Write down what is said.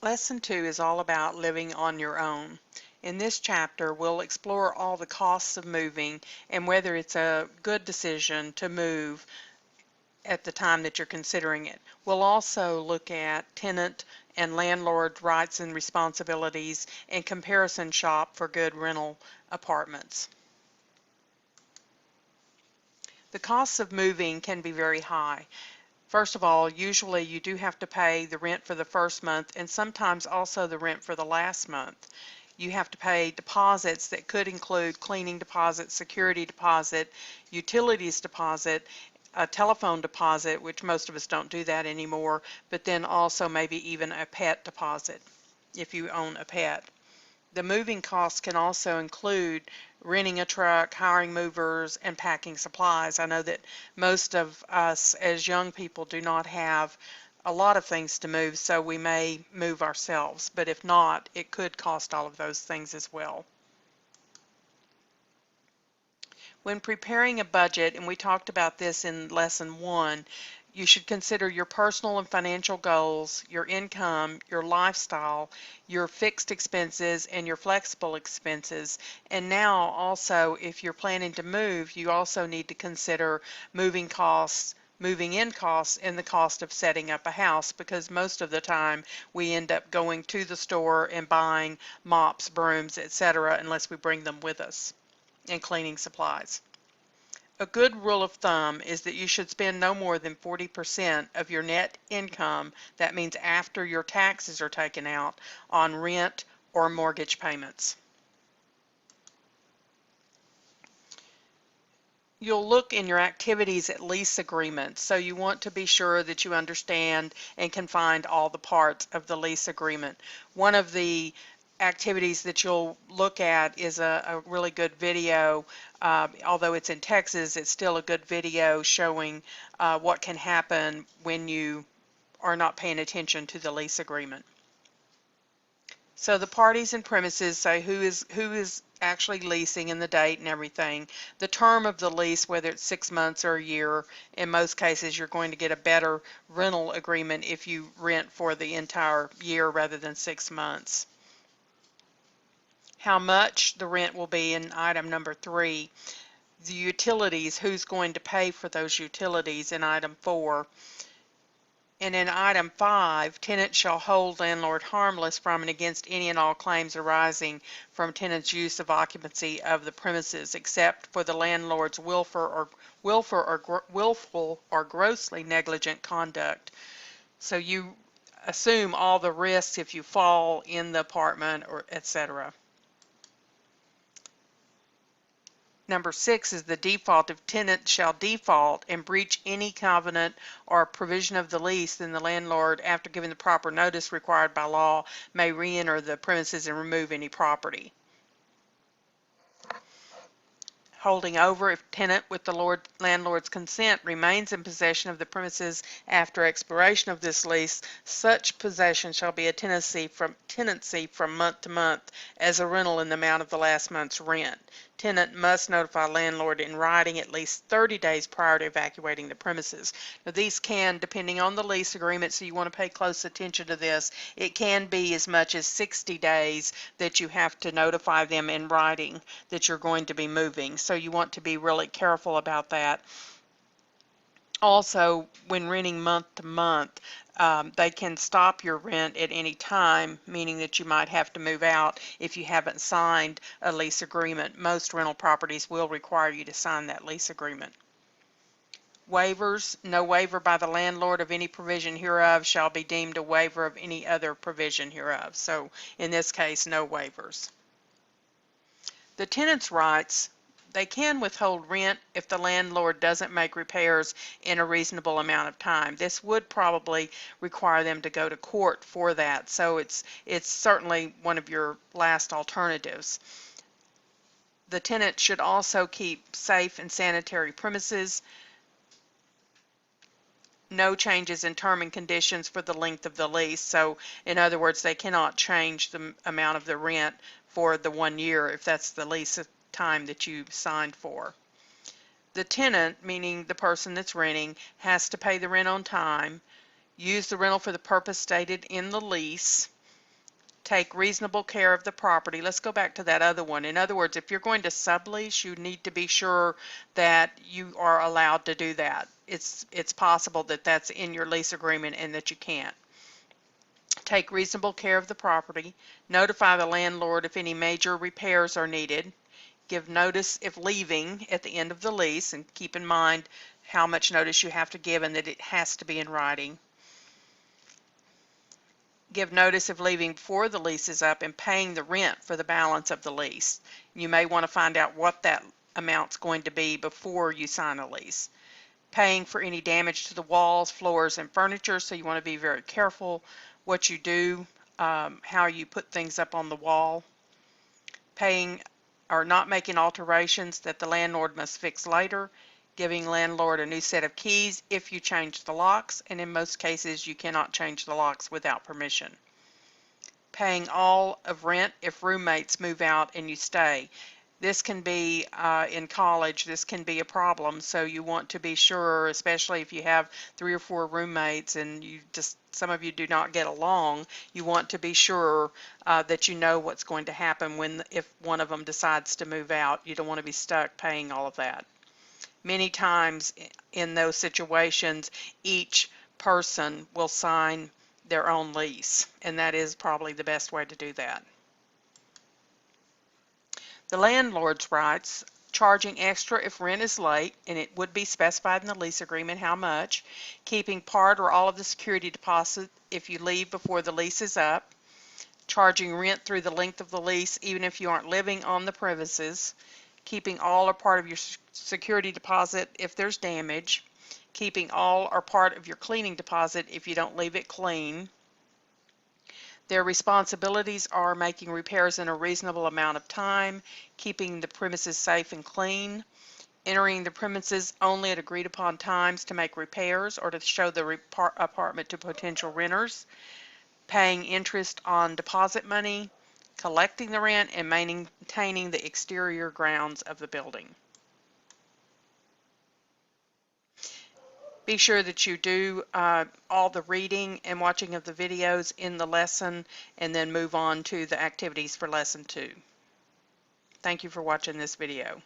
Lesson 2 is all about living on your own. In this chapter, we'll explore all the costs of moving and whether it's a good decision to move at the time that you're considering it. We'll also look at tenant and landlord rights and responsibilities and comparison shop for good rental apartments. The costs of moving can be very high. First of all, usually you do have to pay the rent for the first month and sometimes also the rent for the last month. You have to pay deposits that could include cleaning deposit, security deposit, utilities deposit, a telephone deposit, which most of us don't do that anymore, but then also maybe even a pet deposit if you own a pet. The moving costs can also include renting a truck, hiring movers, and packing supplies. I know that most of us as young people do not have a lot of things to move, so we may move ourselves, but if not, it could cost all of those things as well. When preparing a budget, and we talked about this in lesson 1, you should consider your personal and financial goals, your income, your lifestyle, your fixed expenses, and your flexible expenses. And now also, if you're planning to move, you also need to consider moving costs, moving in costs, and the cost of setting up a house, because most of the time we end up going to the store and buying mops, brooms, etc., unless we bring them with us, and cleaning supplies. A good rule of thumb is that you should spend no more than 40% of your net income, that means after your taxes are taken out, on rent or mortgage payments. You'll look in your activities at lease agreements, so you want to be sure that you understand and can find all the parts of the lease agreement. One of the activities that you'll look at is a really good video. Although it's in Texas, it's still a good video showing what can happen when you are not paying attention to the lease agreement. So the parties and premises say who is actually leasing and the date and everything. The term of the lease, whether it's 6 months or a year, in most cases you're going to get a better rental agreement if you rent for the entire year rather than 6 months. How much the rent will be in item number 3. The utilities, who's going to pay for those utilities in item 4. And in item 5, tenant shall hold landlord harmless from and against any and all claims arising from tenant's use of occupancy of the premises, except for the landlord's willful or grossly negligent conduct. So you assume all the risks if you fall in the apartment or etc. Number 6 is the default. If tenant shall default and breach any covenant or provision of the lease, then the landlord, after giving the proper notice required by law, may re-enter the premises and remove any property. Holding over, if tenant with the landlord's consent remains in possession of the premises after expiration of this lease, such possession shall be a tenancy from month to month as a rental in the amount of the last month's rent. Tenant must notify landlord in writing at least 30 days prior to evacuating the premises. Now these can, depending on the lease agreement, so you want to pay close attention to this, it can be as much as 60 days that you have to notify them in writing that you're going to be moving. So you want to be really careful about that. Also, when renting month to month, they can stop your rent at any time, meaning that you might have to move out if you haven't signed a lease agreement. Most rental properties will require you to sign that lease agreement. Waivers. No waiver by the landlord of any provision hereof shall be deemed a waiver of any other provision hereof. So in this case, no waivers. The tenant's rights. They can withhold rent if the landlord doesn't make repairs in a reasonable amount of time. This would probably require them to go to court for that, so it's certainly one of your last alternatives. The tenant should also keep safe and sanitary premises. No changes in term and conditions for the length of the lease. So in other words, they cannot change the amount of the rent for the 1 year if that's the lease time that you signed for. The tenant, meaning the person that's renting, has to pay the rent on time, use the rental for the purpose stated in the lease, Take reasonable care of the property. Let's go back to that other one. In other words, if you're going to sublease, you need to be sure that you are allowed to do that. It's possible that that's in your lease agreement and that you can't. Take reasonable care of the property. Notify the landlord if any major repairs are needed. Give notice if leaving at the end of the lease, and keep in mind how much notice you have to give and that it has to be in writing. Give notice of leaving before the lease is up and paying the rent for the balance of the lease. You may want to find out what that amount's going to be before you sign a lease. Paying for any damage to the walls, floors, and furniture, so you want to be very careful what you do, how you put things up on the wall. Paying or not making alterations that the landlord must fix later. Giving landlord a new set of keys if you change the locks, and in most cases you cannot change the locks without permission. Paying all of rent if roommates move out and you stay. This can be, in college, this can be a problem, so you want to be sure, especially if you have 3 or 4 roommates and some of you do not get along, you want to be sure that you know what's going to happen if one of them decides to move out. You don't want to be stuck paying all of that. Many times in those situations, each person will sign their own lease, and that is probably the best way to do that. The landlord's rights: charging extra if rent is late, and it would be specified in the lease agreement how much. Keeping part or all of the security deposit if you leave before the lease is up. Charging rent through the length of the lease even if you aren't living on the premises. Keeping all or part of your security deposit if there's damage. Keeping all or part of your cleaning deposit if you don't leave it clean. Their responsibilities are making repairs in a reasonable amount of time, keeping the premises safe and clean, entering the premises only at agreed upon times to make repairs or to show the apartment to potential renters, paying interest on deposit money, collecting the rent, and maintaining the exterior grounds of the building. Be sure that you do all the reading and watching of the videos in the lesson, and then move on to the activities for lesson 2. Thank you for watching this video.